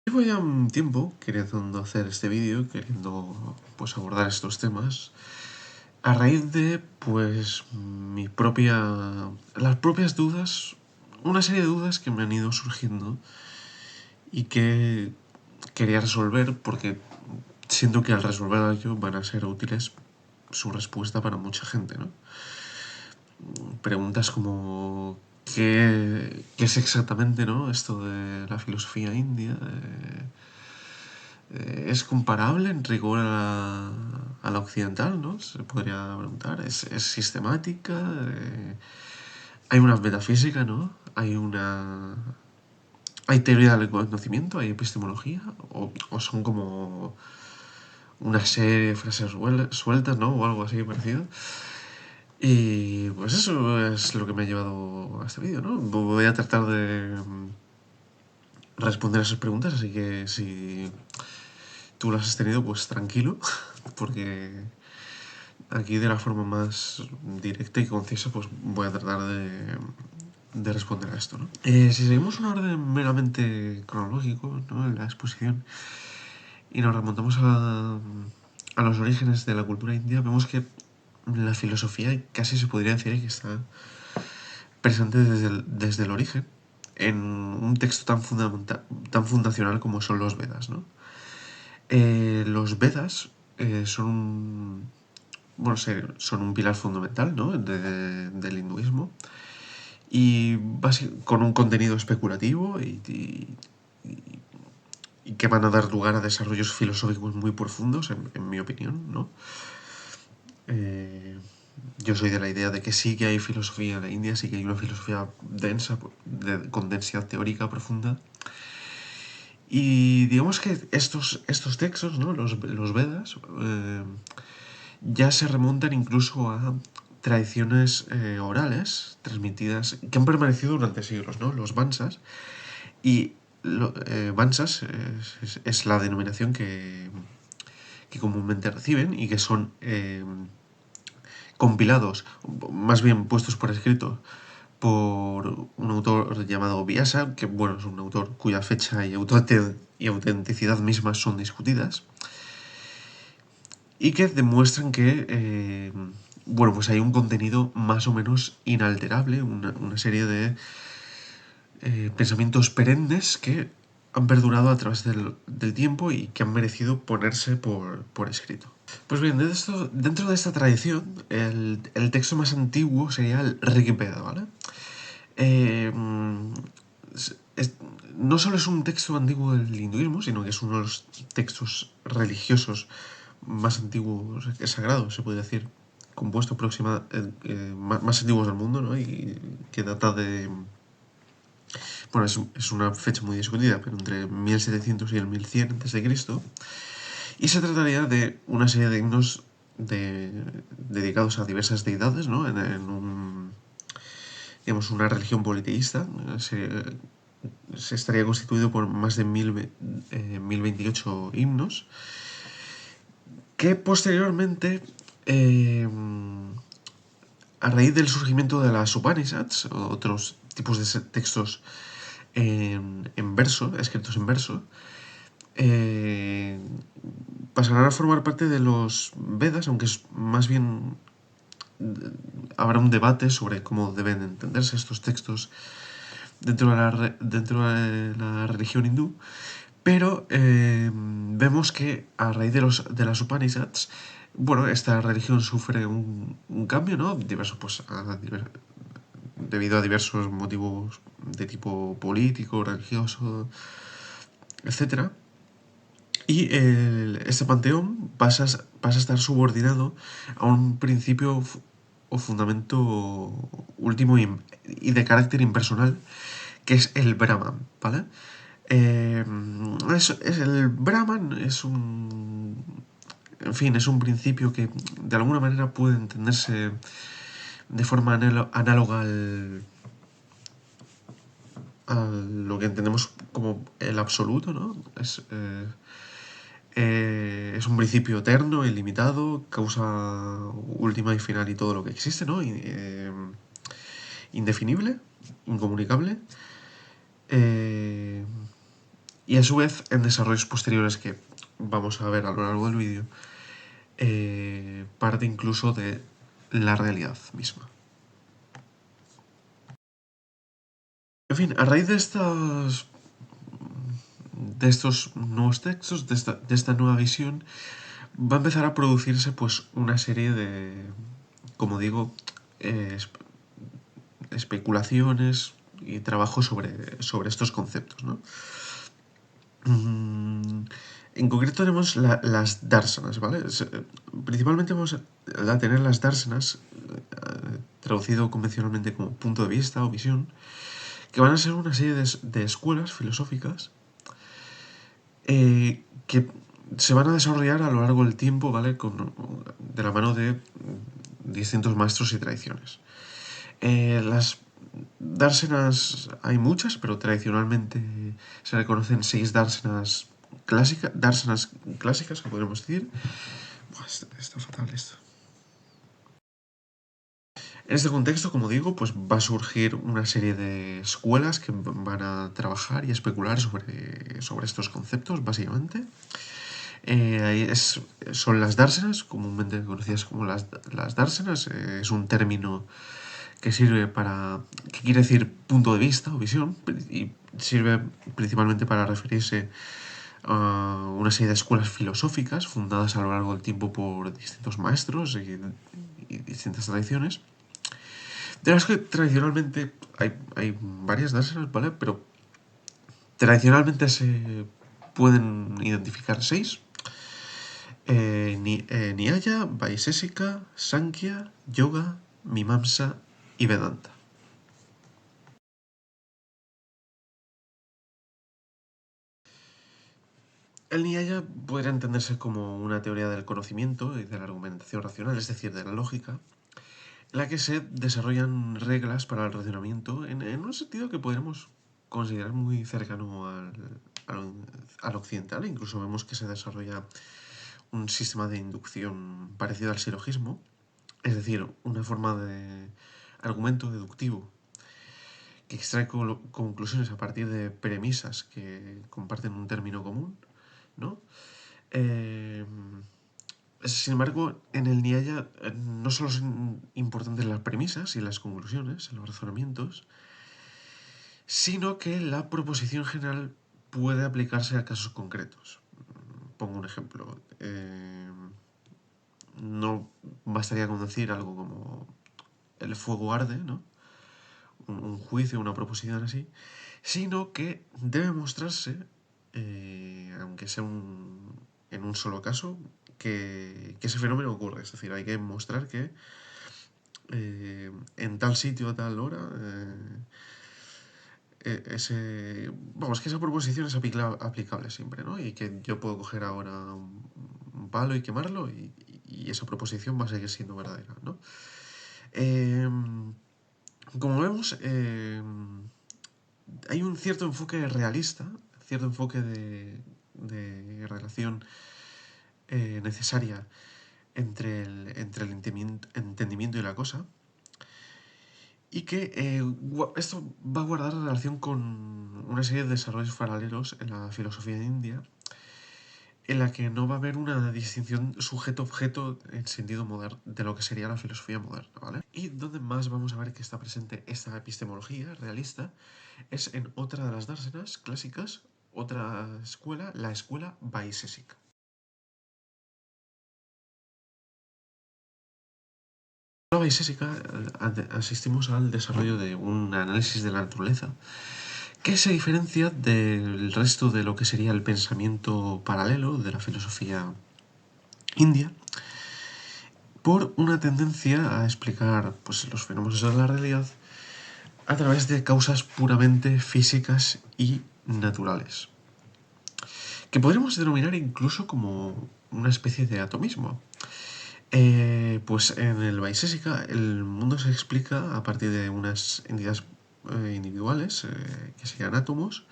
Llevo ya un tiempo queriendo hacer este vídeo, queriendo pues abordar estos temas, a raíz de pues las propias dudas, una serie de dudas que me han ido surgiendo y que quería resolver porque siento que al resolverlas yo van a ser útiles su respuesta para mucha gente, ¿no? Preguntas como ¿qué es exactamente, ¿no? Esto de la filosofía india? ¿Es comparable en rigor a la occidental, ¿no? Se podría preguntar. ¿Es sistemática? Hay una metafísica, ¿no? ¿Hay teoría del conocimiento? ¿Hay epistemología? ¿O son como una serie de frases sueltas, ¿no? O algo así parecido. Y pues eso es lo que me ha llevado a este vídeo, ¿no? Voy a tratar de responder a esas preguntas, así que si tú las has tenido, pues tranquilo, porque aquí de la forma más directa y concisa, pues voy a tratar de responder a esto, ¿no? Si seguimos un orden meramente cronológico, ¿no? En la exposición, y nos remontamos a los orígenes de la cultura india, vemos que la filosofía casi se podría decir que está presente desde el origen en un texto tan fundacional como son los Vedas, ¿no? Los Vedas son un pilar fundamental, ¿no? Del hinduismo y con un contenido especulativo y que van a dar lugar a desarrollos filosóficos muy profundos, en mi opinión, ¿no? Eh, yo soy de la idea de que sí que hay filosofía en la India, sí que hay una filosofía densa, con densidad teórica profunda. Y digamos que estos textos, ¿no? Los Vedas, ya se remontan incluso a tradiciones orales transmitidas que han permanecido durante siglos, ¿no? Los Vansas. Y Vansas es la denominación que comúnmente reciben y que son compilados, más bien puestos por escrito, por un autor llamado Vyasa, que bueno, es un autor cuya fecha y autenticidad mismas son discutidas, y que demuestran que bueno, pues hay un contenido más o menos inalterable, una serie de pensamientos perennes que han perdurado a través del tiempo y que han merecido ponerse por escrito. Pues bien, dentro de esta tradición, el texto más antiguo sería el Rig Veda, ¿vale? Eh, es- es- no solo es un texto antiguo del hinduismo, sino que es uno de los textos religiosos más antiguos, sagrados, se puede decir, compuesto más antiguos del mundo, ¿no? Y que data de... Bueno, es una fecha muy discutida, pero entre 1700 y el 1100 a.C. Y se trataría de una serie de himnos dedicados a diversas deidades, ¿no? Digamos, una religión politeísta. Se estaría constituido por más de 1028 himnos, que posteriormente, a raíz del surgimiento de las Upanishads, o otros tipos de textos en verso, escritos en verso, eh, pasarán a formar parte de los Vedas, aunque es más bien habrá un debate sobre cómo deben entenderse estos textos dentro de la religión hindú, pero vemos que a raíz de las Upanishads, bueno, esta religión sufre un cambio, ¿no? Debido a diversos motivos de tipo político, religioso, etcétera. Y este panteón pasa a estar subordinado a un principio o fundamento último y de carácter impersonal, que es el Brahman, ¿vale? El Brahman es un... En fin, es un principio que de alguna manera puede entenderse de forma análoga a lo que entendemos como el absoluto, ¿no? Es un principio eterno, ilimitado, causa última y final y todo lo que existe, ¿no? Indefinible, incomunicable. Eh, y a su vez en desarrollos posteriores que vamos a ver a lo largo del vídeo, parte incluso de la realidad misma. En fin, a raíz de estos nuevos textos, de esta nueva visión, va a empezar a producirse pues una serie de, como digo, especulaciones y trabajo sobre estos conceptos, ¿no? En concreto tenemos las dársanas, ¿vale? Principalmente vamos a tener las dársanas, traducido convencionalmente como punto de vista o visión, que van a ser una serie de escuelas filosóficas que se van a desarrollar a lo largo del tiempo, ¿vale? De la mano de distintos maestros y tradiciones. Las dársenas hay muchas, pero tradicionalmente se reconocen 6 dársenas clásicas, que podríamos decir. Buah, está fatal esto. En este contexto, como digo, pues va a surgir una serie de escuelas que van a trabajar y especular sobre estos conceptos, básicamente. Son las dársenas, comúnmente conocidas como las dársenas. Es un término que sirve que quiere decir punto de vista o visión, y sirve principalmente para referirse a una serie de escuelas filosóficas fundadas a lo largo del tiempo por distintos maestros y distintas tradiciones. De las que tradicionalmente hay varias dársenas, ¿vale? Pero tradicionalmente se pueden identificar 6. Nyaya, Vaisesika, Sankhya, Yoga, Mimamsa y Vedanta. El Nyaya podría entenderse como una teoría del conocimiento y de la argumentación racional, es decir, de la lógica, en la que se desarrollan reglas para el razonamiento en un sentido que podríamos considerar muy cercano al occidental. Incluso vemos que se desarrolla un sistema de inducción parecido al silogismo, es decir, una forma de argumento deductivo que extrae conclusiones a partir de premisas que comparten un término común, ¿no? Eh, Sin embargo, en el Nyaya no solo son importantes las premisas y las conclusiones, los razonamientos, sino que la proposición general puede aplicarse a casos concretos. Pongo un ejemplo. No bastaría con decir algo como el fuego arde, ¿no? Un juicio, una proposición así, sino que debe mostrarse, aunque sea en un solo caso, que ese fenómeno ocurre. Es decir, hay que mostrar que en tal sitio a tal hora vamos, que esa proposición es aplicable siempre, ¿no? Y que yo puedo coger ahora un palo y quemarlo y esa proposición va a seguir siendo verdadera, ¿no? Eh, Como vemos, hay un cierto enfoque realista, cierto enfoque de relación necesaria entre el entendimiento y la cosa, y que esto va a guardar relación con una serie de desarrollos paralelos en la filosofía india, en la que no va a haber una distinción sujeto-objeto en sentido moderno de lo que sería la filosofía moderna, ¿vale? Y donde más vamos a ver que está presente esta epistemología realista es en otra de las dársenas clásicas, otra escuela, la escuela Vaisesika. En la Vaisesika asistimos al desarrollo de un análisis de la naturaleza que se diferencia del resto de lo que sería el pensamiento paralelo de la filosofía india por una tendencia a explicar pues, los fenómenos de la realidad a través de causas puramente físicas y naturales, que podríamos denominar incluso como una especie de atomismo. Pues en el Vaisesika el mundo se explica a partir de unas entidades individuales que se llaman átomos,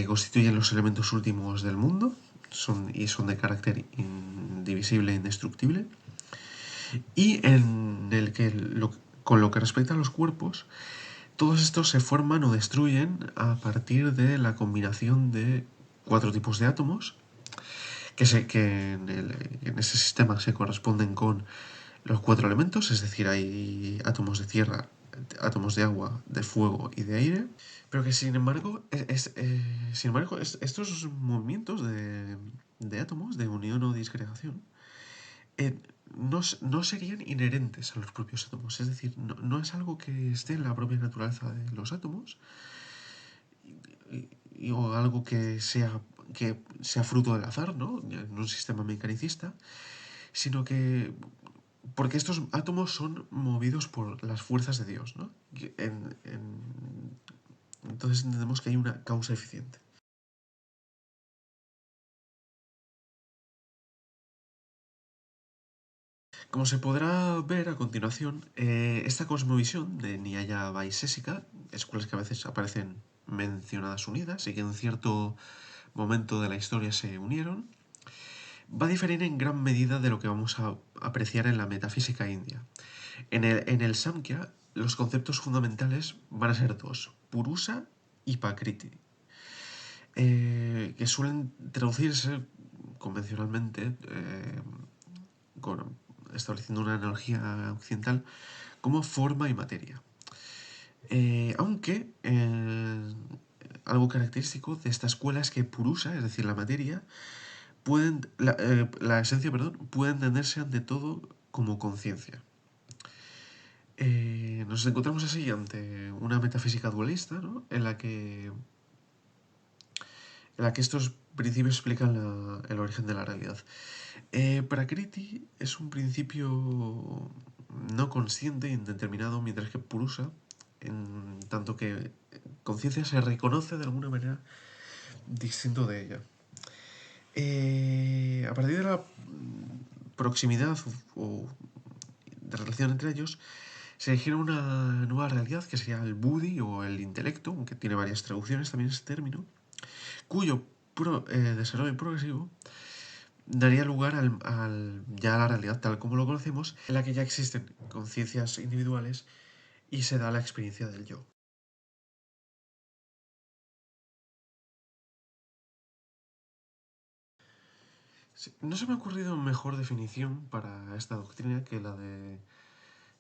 constituyen los elementos últimos del mundo y son de carácter indivisible e indestructible, y en el que con lo que respecta a los cuerpos, Todos estos se forman o destruyen a partir de la combinación de 4 tipos de átomos que en ese sistema se corresponden con los 4 elementos, es decir, hay átomos de tierra, átomos de agua, de fuego y de aire, pero que sin embargo, estos movimientos de átomos, de unión o disgregación, eh, no serían inherentes a los propios átomos, es decir, no es algo que esté en la propia naturaleza de los átomos, o algo que sea fruto del azar, ¿no? En un sistema mecanicista, sino que porque estos átomos son movidos por las fuerzas de Dios, ¿no? Entonces entendemos que hay una causa eficiente. Como se podrá ver a continuación, esta cosmovisión de Nyaya Vaisesica, escuelas que a veces aparecen mencionadas unidas y que en cierto momento de la historia se unieron, va a diferir en gran medida de lo que vamos a apreciar en la metafísica india. En el Samkhya, los conceptos fundamentales van a ser dos: Purusa y Pakriti, que suelen traducirse convencionalmente, estableciendo una analogía occidental, como forma y materia. Aunque algo característico de esta escuela es que Purusa, es decir, la materia, la esencia, perdón, puede entenderse ante todo como conciencia. Nos encontramos así ante una metafísica dualista, ¿no? en la que estos principios explican el origen de la realidad. Prakriti es un principio no consciente e indeterminado, mientras que Purusa, en tanto que conciencia, se reconoce de alguna manera distinto de ella. A partir de la proximidad o de relación entre ellos, se elige una nueva realidad que sería el Buddhi o el intelecto, aunque tiene varias traducciones también ese término, cuyo desarrollo progresivo daría lugar ya a la realidad tal como lo conocemos, en la que ya existen conciencias individuales y se da la experiencia del yo. Sí, no se me ha ocurrido mejor definición para esta doctrina que la de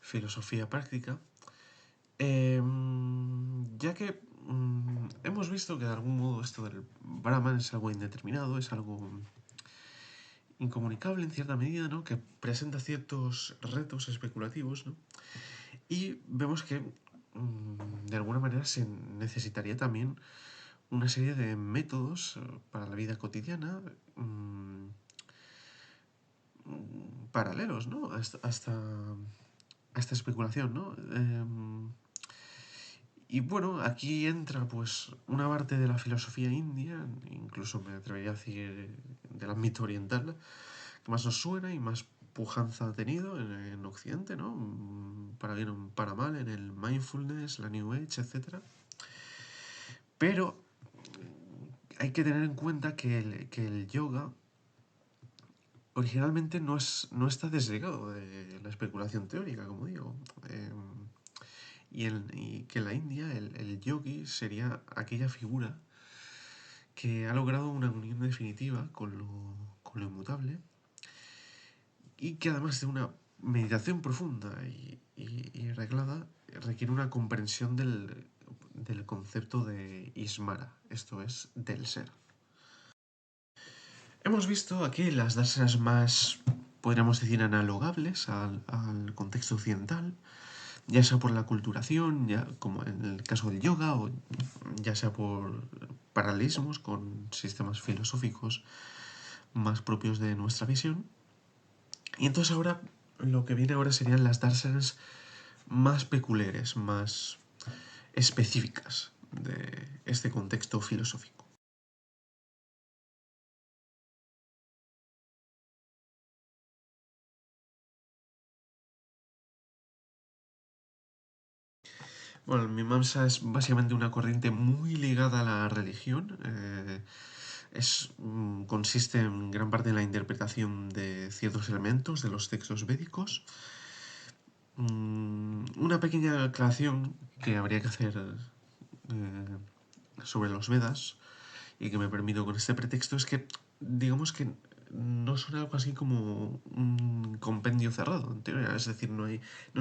filosofía práctica, ya que hemos visto que de algún modo esto del Brahman es algo indeterminado, es algo incomunicable en cierta medida, ¿no? Que presenta ciertos retos especulativos, ¿no? Y vemos que de alguna manera se necesitaría también una serie de métodos para la vida cotidiana, paralelos, ¿no? A esta especulación, ¿no? Y bueno, aquí entra pues una parte de la filosofía india, incluso me atrevería a decir del ámbito oriental, que más nos suena y más pujanza ha tenido en Occidente, ¿no? Para bien o para mal, en el mindfulness, la New Age, etcétera. Pero hay que tener en cuenta que el yoga originalmente no está desligado de la especulación teórica, como digo. Y que en la India el yogi sería aquella figura que ha logrado una unión definitiva con lo inmutable y que además de una meditación profunda y reglada requiere una comprensión del concepto de Ismara, esto es, del ser. Hemos visto aquí las dasanas más, podríamos decir, analogables al contexto occidental, ya sea por la culturación, ya como en el caso del yoga, o ya sea por paralelismos con sistemas filosóficos más propios de nuestra visión. Y entonces ahora, lo que viene ahora serían las darsanas más peculiares, más específicas de este contexto filosófico. Bueno, el Mimamsa es básicamente una corriente muy ligada a la religión. Consiste en gran parte en la interpretación de ciertos elementos de los textos védicos, Una pequeña aclaración que habría que hacer sobre los Vedas y que me permito con este pretexto es que, digamos que no son algo así como un compendio cerrado, en teoría. Es decir, no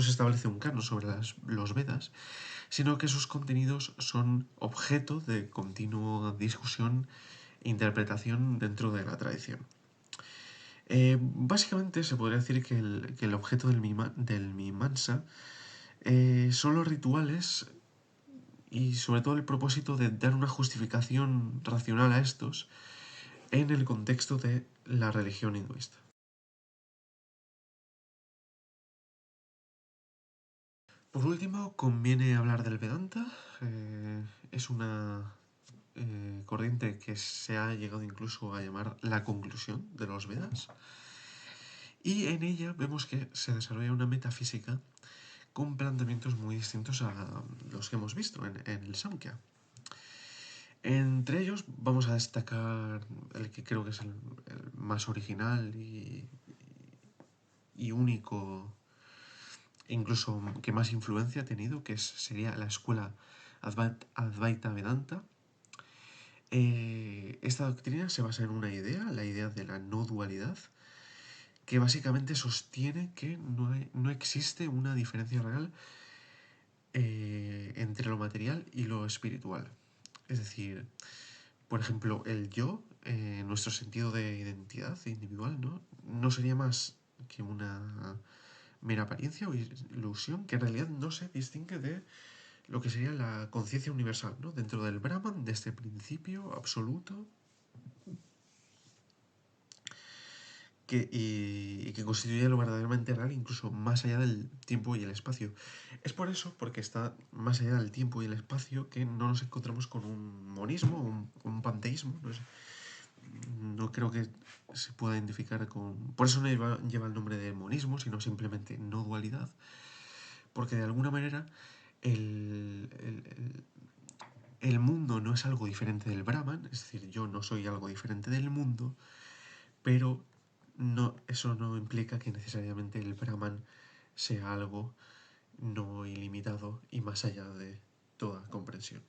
se establece un canon sobre los Vedas, sino que sus contenidos son objeto de continua discusión e interpretación dentro de la tradición. Básicamente se podría decir que el objeto del Mimamsa son los rituales y sobre todo el propósito de dar una justificación racional a estos en el contexto de la religión hinduista. Por último, conviene hablar del Vedanta. Es una corriente que se ha llegado incluso a llamar la conclusión de los Vedas. Y en ella vemos que se desarrolla una metafísica con planteamientos muy distintos a los que hemos visto en el Samkhya. Entre ellos vamos a destacar el que creo que es el más original y único, incluso que más influencia ha tenido, sería la escuela Advaita Vedanta. Esta doctrina se basa en una idea, la idea de la no dualidad, que básicamente sostiene que no existe una diferencia real entre lo material y lo espiritual. Es decir, por ejemplo, el yo, nuestro sentido de identidad individual, no sería más que una mera apariencia o ilusión que en realidad no se distingue de lo que sería la conciencia universal, ¿no? Dentro del Brahman, de este principio absoluto y que constituye lo verdaderamente real incluso más allá del tiempo y el espacio. Es por eso, porque está más allá del tiempo y el espacio, que no nos encontramos con un monismo, un panteísmo, no sé. No creo que se pueda identificar con... Por eso no lleva el nombre de monismo, sino simplemente no dualidad. Porque de alguna manera el, el, el mundo no es algo diferente del Brahman, es decir, yo no soy algo diferente del mundo, pero eso no implica que necesariamente el Brahman sea algo no ilimitado y más allá de toda comprensión.